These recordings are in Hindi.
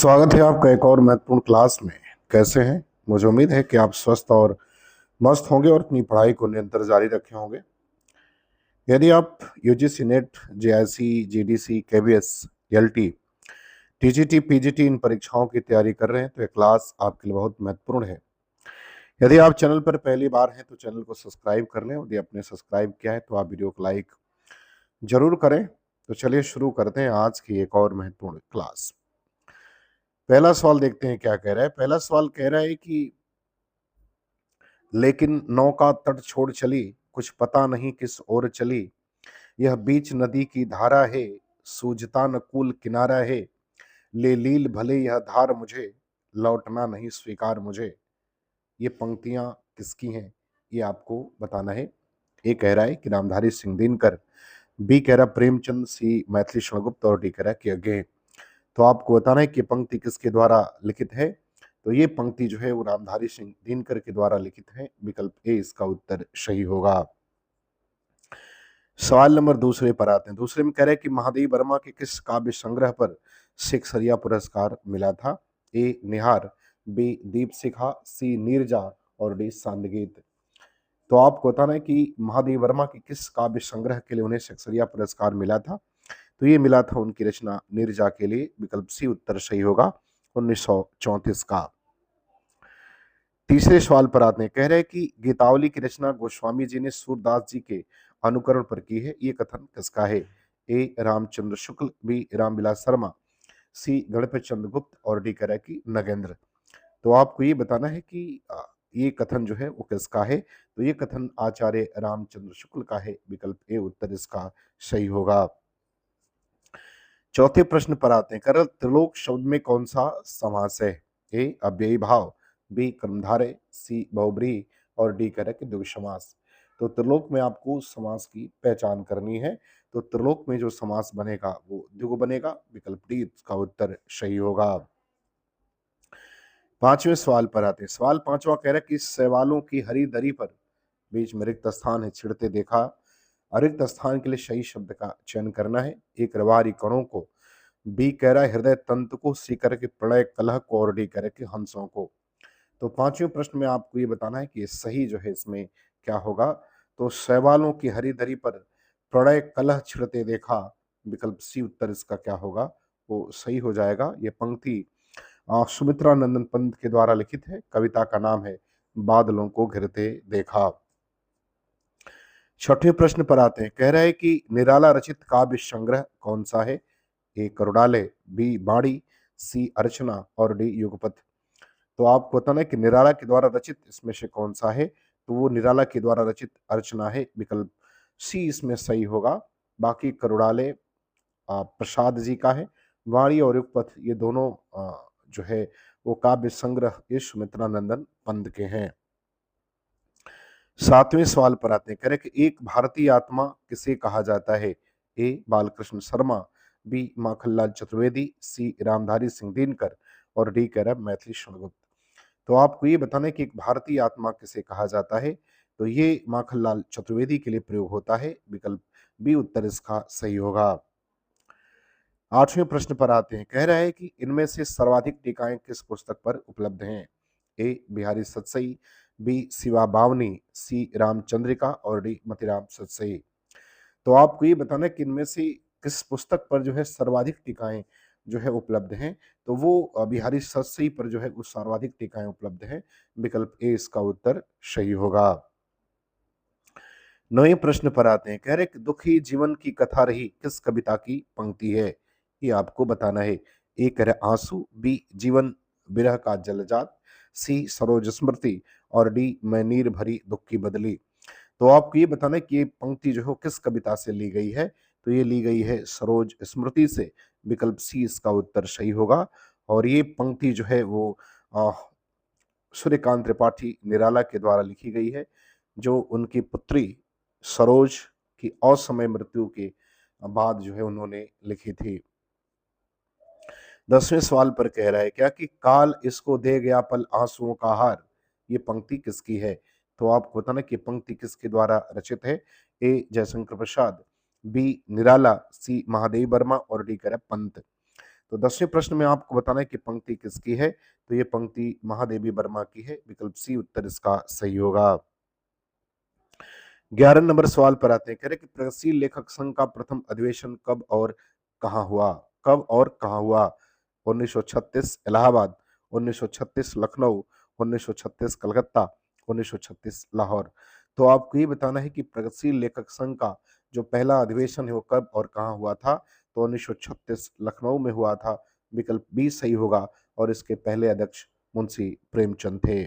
स्वागत है आपका एक और महत्वपूर्ण क्लास में। कैसे हैं? मुझे उम्मीद है कि आप स्वस्थ और मस्त होंगे और अपनी पढ़ाई को निरंतर जारी रखे होंगे। यदि आप UGC NET, JIC, GDC, KVS, LT, TGT, PGT इन परीक्षाओं की तैयारी कर रहे हैं तो ये क्लास आपके लिए बहुत महत्वपूर्ण है। यदि आप चैनल पर पहली बार हैं तो चैनल को सब्सक्राइब कर लें। यदि आपने सब्सक्राइब किया है तो आप वीडियो को लाइक जरूर करें। तो चलिए शुरू करते हैं आज की एक और महत्वपूर्ण क्लास। पहला सवाल देखते हैं क्या कह रहा है। पहला सवाल कह रहा है कि लेकिन नौका तट छोड़ चली, कुछ पता नहीं किस ओर चली। यह बीच नदी की धारा है, सूझता न कूल किनारा है। ले लील भले यह धार मुझे, लौटना नहीं स्वीकार मुझे। ये पंक्तियां किसकी हैं ये आपको बताना है। ए कह रहा है कि नामधारी सिंह दिनकर, बी कह रहा प्रेमचंद, सी मैथिली शरणगुप्त और डी कह रहा कि अज्ञे। तो आपको बताना है कि पंक्ति किसके द्वारा लिखित है। तो ये पंक्ति जो है वो रामधारी सिंह दिनकर के द्वारा लिखित है। विकल्प ए इसका उत्तर सही होगा। सवाल नंबर दूसरे पर आते हैं। दूसरे में कह रहे हैं कि महादेव वर्मा के किस काव्य संग्रह पर शिक्षरिया पुरस्कार मिला था। ए निहार, बी दीप शिखा, सी नीरजा और डी सांदगीत। तो आपको बताना है कि महादेव वर्मा के किस काव्य संग्रह के लिए उन्हें शिक्षरिया पुरस्कार मिला था। तो ये मिला था उनकी रचना नीरजा के लिए। विकल्प सी उत्तर सही होगा 1934 का। तीसरे सवाल पर आते हैं। कह रहे हैं कि गीतावली की रचना गोस्वामी जी ने सूरदास जी के अनुकरण पर की है। ये कथन किसका है। ए रामचंद्र शुक्ल, बी रामविलास शर्मा, सी गणपत चंद्र गुप्त और डी कह रहा है कि नगेंद्र। तो आपको ये बताना है कि ये कथन जो है वो किसका है। तो ये कथन आचार्य रामचंद्र शुक्ल का है। विकल्प ए उत्तर इसका सही होगा। चौथे प्रश्न पर आते हैं। करल त्रिलोक शब्द में कौन सा समास है। ए अव्ययी भाव, बी कर्मधारय, सी बहुब्रीहि और डी कह रहा है कि द्विगु समास। तो त्रिलोक में आपको समास की पहचान करनी है। तो त्रिलोक में जो समास बनेगा वो द्विगु बनेगा। विकल्प डी इसका उत्तर सही होगा। पांचवें सवाल पर आते हैं। सवाल पांचवा कह रहा है कि शैवालों की हरी दरी पर बीच में रिक्त स्थान है, छिड़ते देखा। रिक्त स्थान के लिए सही शब्द का चयन करना है। एक रवारी कणों को, बी कह रहा है हृदय तंत्र को, सी कह रहा है कि प्रलय कलह को और डी कह रहा है कि हंसों को। तो पांचवें प्रश्न में आपको ये बताना है कि ये सही जो है इसमें क्या होगा। तो शैवालों की हरी दरी पर प्रलय कलह छिड़ते देखा। विकल्प सी उत्तर इसका क्या होगा वो सही हो जाएगा। ये पंक्ति सुमित्रा नंदन पंत के द्वारा लिखित है। कविता का नाम है बादलों को घिरते देखा। छठवें प्रश्न पर आते हैं। कह रहा है कि निराला रचित काव्य संग्रह कौन सा है। ए करुड़ालय, बी बाणी, सी अर्चना और डी युगपथ। तो आपको बताना है कि निराला के द्वारा रचित इसमें से कौन सा है। तो वो निराला के द्वारा रचित अर्चना है। विकल्प सी इसमें सही होगा। बाकी करुड़ालय प्रसाद जी का है। वाणी और युगपथ ये दोनों जो है वो काव्य संग्रह ये सुमित्रा नंदन पंत के हैं। सातवें सवाल पर आते हैं। कह रहे कि एक भारतीय आत्मा किसे कहा जाता है। ए बालकृष्ण शर्मा, बी माखनलाल चतुर्वेदी, सी रामधारी सिंह दिनकर और डी कह रहा है मैथिली शरणगुप्त। तो आपको ये बताना है कि एक भारतीय आत्मा किसे कहा जाता है। तो ये माखनलाल चतुर्वेदी के लिए प्रयोग होता है। विकल्प बी उत्तर इसका सही होगा। आठवें प्रश्न पर आते हैं। कह रहा है कि इनमें से सर्वाधिक टीकाएं किस पुस्तक पर उपलब्ध हैं। ए बिहारी सतसई, बी शिवा बावनी, सी रामचंद्रिका और डी मतीराम सतसई। तो आपको ये बताना है कि इनमें से किस पुस्तक पर जो है सर्वाधिक टीकाएं जो है उपलब्ध हैं। तो वो बिहारी सतसई पर जो है वो सर्वाधिक टीकाएं उपलब्ध हैं। विकल्प ए इसका उत्तर सही होगा। नवे प्रश्न पर आते हैं। कह रहे कि दुखी जीवन की कथा रही किस कविता की पंक्ति है। ये आपको बताना है। ए कह रहे आंसू, बी जीवन विरह का जलजात, सी सरोज स्मृति और डी मैं नीर भरी दुख की बदली। तो आपको ये बताना है कि ये पंक्ति जो है किस कविता से ली गई है। तो ये ली गई है सरोज स्मृति से। विकल्प सी इसका उत्तर सही होगा। और ये पंक्ति जो है वो सूर्यकांत त्रिपाठी निराला के द्वारा लिखी गई है, जो उनकी पुत्री सरोज की असमय मृत्यु के बाद जो है उन्होंने लिखी थी। 10वें सवाल पर कह रहा है क्या कि काल इसको दे गया पल आंसुओं का हार। ये पंक्ति किसकी है। तो आपको बताना कि पंक्ति किसके द्वारा रचित है। ए जयशंकर प्रसाद, बी निराला, सी महादेव वर्मा और डी कह रहा है पंत। तो 10वें प्रश्न में आपको बताना है कि पंक्ति किसकी है, तो ये पंक्ति महादेवी वर्मा की है, विकल्प सी उत्तर इसका सही होगा। 11 नंबर सवाल पर आते हैं, कह रहे कि प्रगतिशील लेखक संघ का प्रथम अधिवेशन कब और कहाँ हुआ, कब और कहाँ हुआ? 1936 इलाहाबाद, 1936 लखनऊ, 1936 कलकत्ता, 1936 लाहौर। तो आपको ये बताना है कि प्रगतिशील लेखक संघ का जो पहला अधिवेशन है वो कब और कहाँ हुआ था, तो 1936 लखनऊ में हुआ था, विकल्प बी सही होगा, और इसके पहले अध्यक्ष मुंशी प्रेमचंद थे।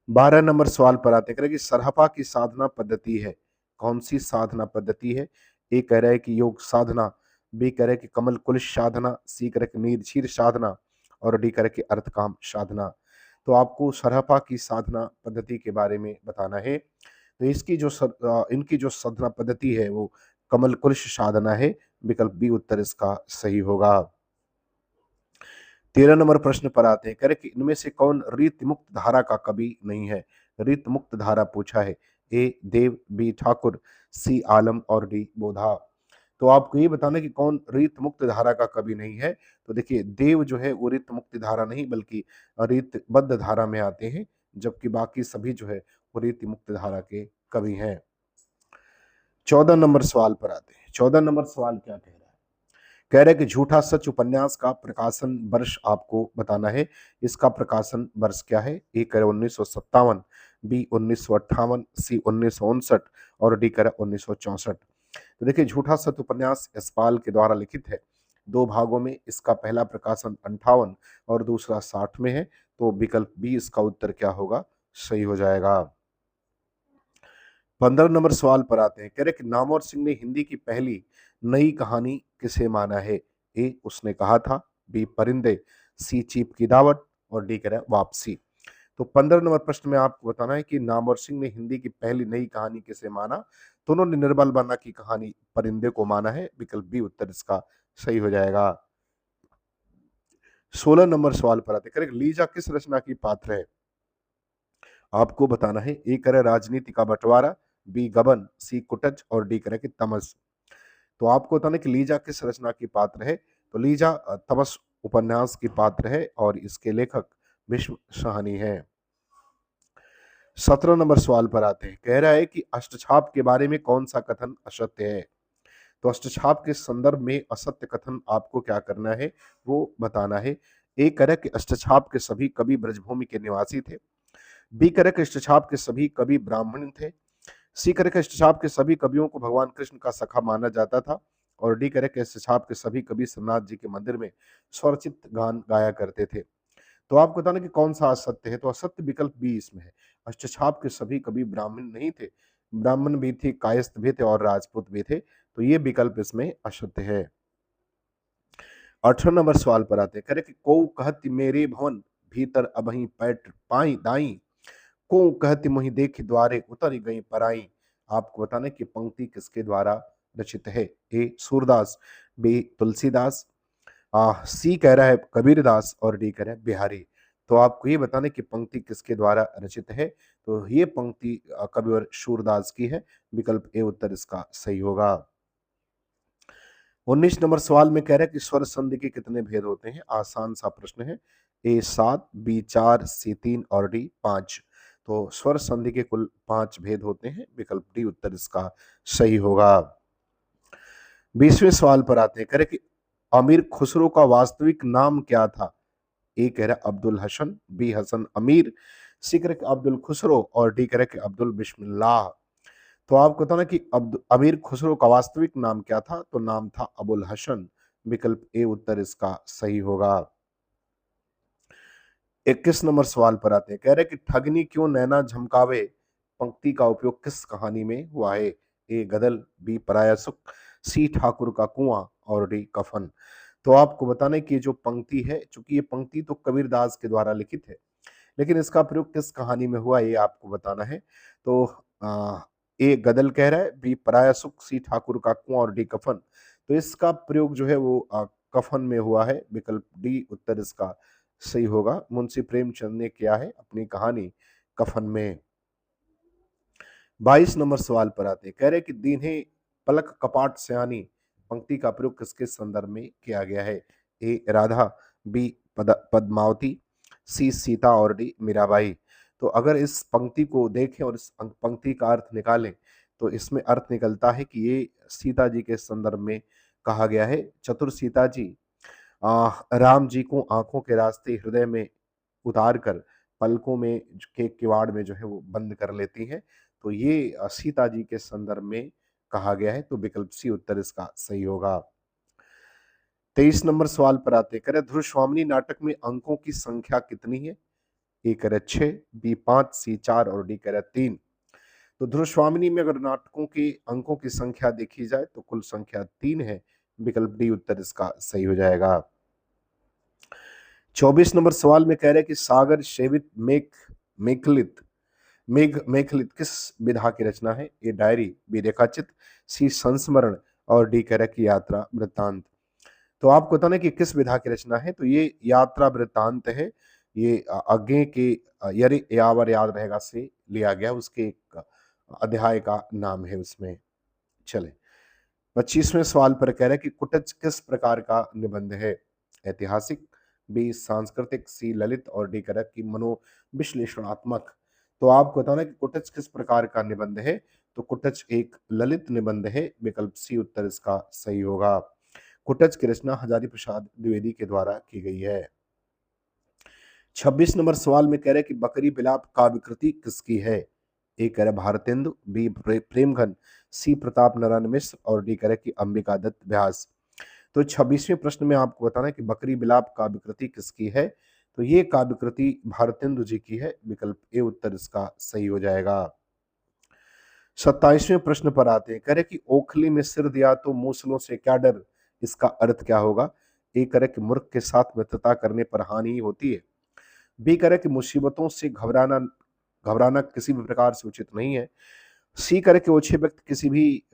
12 नंबर सवाल पर आते हैं कि सरहपा की साधना पद्धति है, कौन सी साधना पद्धति है? ए कह रहा है कि योग साधना, बी कह रहा है कि कमल कुलिश साधना, सी कह रहा है कि नीरक्षीर साधना, और डी कह रहा है कि अर्थकाम साधना। तो आपको सरहपा की साधना पद्धति के बारे में बताना है। तो इनकी जो साधना पद्धति है वो कमल कुलिश साधना है, विकल्प बी उत्तर इसका सही होगा। 13 नंबर प्रश्न पर आते हैं, कह रहे कि इनमें से कौन रीत मुक्त धारा का कवि नहीं है? रीत मुक्त धारा पूछा है, ए देव, बी ठाकुर, सी आलम और डी बोधा। तो आपको ये बताना है कि कौन रीत मुक्त धारा का कवि नहीं है। तो देखिए देव जो है वो रीत मुक्त धारा नहीं बल्कि रीतबद्ध धारा में आते हैं, जबकि बाकी सभी जो है वो रीत मुक्त धारा के कवि हैं। 14 नंबर सवाल पर आते हैं। 14 नंबर सवाल क्या कह रहा है? कह रहे कि झूठा सच उपन्यास का प्रकाशन वर्ष आपको बताना है। इसका प्रकाशन वर्ष क्या है? ए कह रहे 1957, बी 1958, सी 1959 और डी कह रहे 1964। तो देखिए झूठा सच उपन्यास यशपाल के द्वारा लिखित है, 2 भागों में। इसका पहला प्रकाशन 58 और दूसरा 60 में है, तो विकल्प बी इसका उत्तर क्या होगा? सही हो जाएगा। 15 नंबर सवाल पर आते हैं, कह रहे कि नामवर सिंह ने हिंदी की पहली नई कहानी किसे माना है? ए उसने कहा था, बी परिंदे, सी चीप की दावत और डी कह रहा है वापसी। तो 15 नंबर प्रश्न में आपको बताना है कि नामवर सिंह ने हिंदी की पहली नई कहानी किसे माना? तो उन्होंने निर्मल बन्ना की कहानी परिंदे को माना है, विकल्प बी उत्तर इसका सही हो जाएगा। 16 नंबर सवाल पर आते हैं, कह रहे लीजा किस रचना की पात्र है? आपको बताना है। ए करे राजनीति का बंटवारा, बी गबन, सी कुटच और डी करे कि तमस। तो आपको बताना है कि लीजा किस रचना की पात्र है? तो लीजा तमस उपन्यास की पात्र है और इसके लेखक विश्व साहनी है। 17 नंबर सवाल पर आते हैं, कह रहा है कि अष्टछाप के बारे में कौन सा कथन असत्य है? तो अष्टछाप के संदर्भ में असत्य कथन आपको क्या करना है वो बताना है। ए करे कि अष्टछाप के सभी कवि ब्रजभूमि के निवासी थे, बी करे कि अष्टछाप के सभी कवि ब्राह्मण थे, सी करे कि अष्टछाप के सभी कवियों को भगवान कृष्ण का सखा माना जाता था, और डी करे कि अष्टछाप के सभी कवि सोमनाथ जी के मंदिर में स्वरचित गान गाया करते थे। तो आपको बताना कि कौन सा असत्य है? तो असत्य विकल्प बी इसमें है। अष्टछाप के सभी कवि ब्राह्मण नहीं थे, ब्राह्मण भी थे, कायस्थ भी थे और राजपूत भी थे, तो ये विकल्प इसमें असत्य है। 18 नंबर सवाल पर आते हैं, करे कि को कहती मेरे भवन भीतर अबही पैठ पाई दाई, को कहती मोहि देख द्वारे उतर गई पराई। आपको बताना है कि पंक्ति किसके द्वारा रचित है? ए सूरदास, बी तुलसीदास, सी कह रहा है कबीरदास और डी कह रहा है बिहारी। तो आपको ये बताना है कि पंक्ति किसके द्वारा रचित है? तो ये पंक्ति कविवर सूरदास की है, विकल्प ए उत्तर इसका सही होगा। 19 नंबर सवाल में कह रहा है कि स्वर संधि के कितने भेद होते हैं? आसान सा प्रश्न है। ए 7, बी 4, सी 3 और डी 5। तो स्वर संधि के कुल 5 भेद होते हैं, विकल्प डी उत्तर इसका सही होगा। 20वें सवाल पर आते हैं, कह रहे कि अमीर खुसरो का वास्तविक नाम क्या था? ए कह रहा है अब्दुल हसन, बी हसन अमीर, सी कह रहा है कि अब्दुल खुसरो और डी कह रहा है कि अब्दुल बिस्मिल्लाह। तो आपको बताना कि अमीर खुसरो का वास्तविक नाम क्या था? तो नाम था अबुल हसन, विकल्प ए उत्तर इसका सही होगा। 21 नंबर सवाल पर आते हैं, कह रहे कि ठगनी क्यों नैना झमकावे पंक्ति का उपयोग किस कहानी में हुआ है? ए गदल, बी पराया सुख, सी ठाकुर का कुआं और डी कफन। तो आपको बताना है कि जो पंक्ति है, चूंकि ये पंक्ति तो कबीरदास के द्वारा लिखित है, लेकिन इसका प्रयोग किस कहानी में हुआ ये आपको बताना है। तो ए गदल कह रहा है, बी पराया सुख, सी ठाकुर का कुआं और डी कफन। तो इसका प्रयोग जो है वो कफन में हुआ है, विकल्प डी उत्तर इसका सही होगा। मुंशी प्रेमचंद ने किया है अपनी कहानी कफन में। 22 नंबर सवाल पर आते हैं, कह रहे कि दीन्हे पलक कपाट सयानी पंक्ति का प्रयोग किसके संदर्भ में किया गया है? ए राधा, बी पद्मावती, सी सीता और डी मीराबाई। तो अगर इस पंक्ति को देखें और इस पंक्ति का अर्थ निकालें तो इसमें अर्थ निकलता है कि ये सीता जी के संदर्भ में कहा गया है। चतुर सीता जी राम जी को आंखों के रास्ते हृदय में उतार कर पलकों में के किवाड़ में जो है वो बंद कर लेती हैं। तो ये सीता जी के संदर्भ में कहा गया है। तो विकल्प सी उत्तर इसका सही होगा। 23 नंबर सवाल पर आते हैं। कह रहे ध्रुव स्वामिनी नाटक में अंकों की संख्या कितनी है? ए कह रहे 6, बी 5, सी 4 और डी कह रहे 3। तो ध्रुव स्वामिनी में अगर नाटकों के अंकों की संख्या देखी जाए तो कुल संख्या 3 है। विकल्प डी उत्तर इसका सही हो जाएगा। 24 नंबर सवाल में कह रहे हैं कि सागर सेवित मेघलित किस विधा की रचना है? ए डायरी, बी रेखाचित्र, सी संस्मरण और डी कह रहे कि यात्रा वृत्तांत। तो आपको बताना कि किस विधा की रचना है, तो ये यात्रा वृत्तांत है। ये आगे के यरि यावर याद रहेगा से लिया गया, उसके एक अध्याय का नाम है उसमें। चले 25वें सवाल पर कह रहे हैं कि कुटज किस प्रकार का निबंध है? ऐतिहासिक, बी सांस्कृतिक, सी ललित और डी कह रहा है कि मनोविश्लेषणात्मक। तो आपको बताना कि कुटज किस प्रकार का निबंध है, तो कुटज एक ललित निबंध है। विकल्प सी उत्तर इसका सही होगा। कुटज की रचना हजारी प्रसाद द्विवेदी के द्वारा की गई है। 26 नंबर सवाल में कह रहे हैं कि बकरी बिलाप काव्य कृति किसकी है? ए कह रहे भारतेंदु, बी प्रेमघन, सी प्रताप नारायण मिश्र और डी कह रहे कि अंबिका दत्त व्यास। तो 26वें प्रश्न में आपको बताना है कि बकरी बिलाप काव्य कृति किसकी है, तो ये काव्य कृति भारतेंदु जी की है। विकल्प ए उत्तर इसका सही हो जाएगा। 27वें प्रश्न पर आते हैं। कह रहे कि ओखली में सिर दिया तो मूसलों से क्या डर, इसका अर्थ क्या होगा? ए कह रहे कि मूर्ख के साथ मित्रता करने पर हानि होती है, बी कह रहे कि मुसीबतों से घबराना घबराना किसी भी प्रकार से उचित नहीं है, सी करे कि ओछे व्यक्ति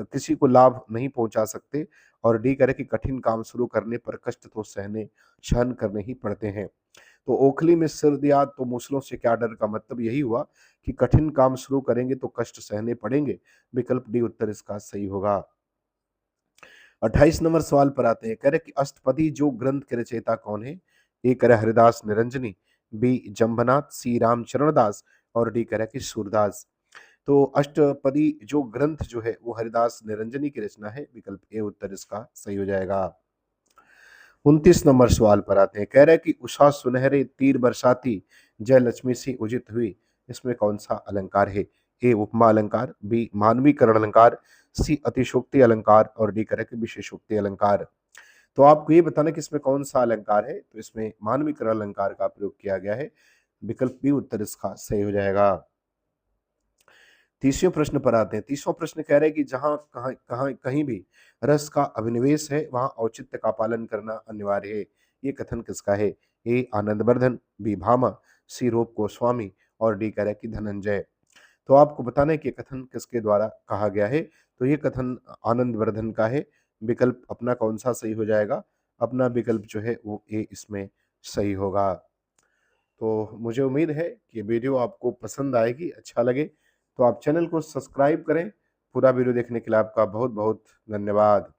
किसी को लाभ नहीं पहुंचा सकते और डी करे कि कठिन काम शुरू करने पर कष्ट तो सहन करने ही पड़ते हैं। तो ओखली में सिर दिया तो मूसलों से क्या डर का मतलब यही हुआ कि कठिन काम शुरू करेंगे तो कष्ट सहने पड़ेंगे। विकल्प डी उत्तर इसका सही होगा। 28 नंबर सवाल पर आते हैं। कह रहे कि अष्टपदी जो ग्रंथ के रचयिता कौन है? ए कह रहे हरिदास निरंजनी, बी जम्भनाथ, सी रामचरण दास और डी कह रहे कि सूरदास। तो अष्टपदी जो ग्रंथ जो है वो हरिदास निरंजनी की रचना है। विकल्प ए उत्तर इसका सही हो जाएगा। 29 नंबर सवाल पर आते हैं। कह रहे हैं कि उषा सुनहरे तीर बरसाती जय लक्ष्मी से उदित हुई, इसमें कौन सा अलंकार है? ए उपमा अलंकार, बी मानवीकरण अलंकार, सी अतिशोक्ति अलंकार और डी कह रहे कि विशेषोक्ति अलंकार। तो आपको ये बताना कि इसमें कौन सा अलंकार है, तो इसमें मानवीकरण अलंकार का प्रयोग किया गया है। विकल्प बी उत्तर इसका सही हो जाएगा। 30वें प्रश्न पर आते हैं। 30वां प्रश्न कह रहे हैं कि जहां कहीं भी रस का अभिनिवेश है वहां औचित्य का पालन करना अनिवार्य है। ये कथन किसका है? ए आनंदवर्धन, बी भामा, सी रूप गोस्वामी और डी कह रहा है कि धनंजय। तो आपको बताना है कि कथन किसके द्वारा कहा गया है, तो ये कथन आनंदवर्धन का है। विकल्प अपना कौन सा सही हो जाएगा? अपना विकल्प जो है वो ए इसमें सही होगा। तो मुझे उम्मीद है कि वीडियो आपको पसंद आएगी, अच्छा लगे तो आप चैनल को सब्सक्राइब करें। पूरा वीडियो देखने के लिए आपका बहुत बहुत धन्यवाद।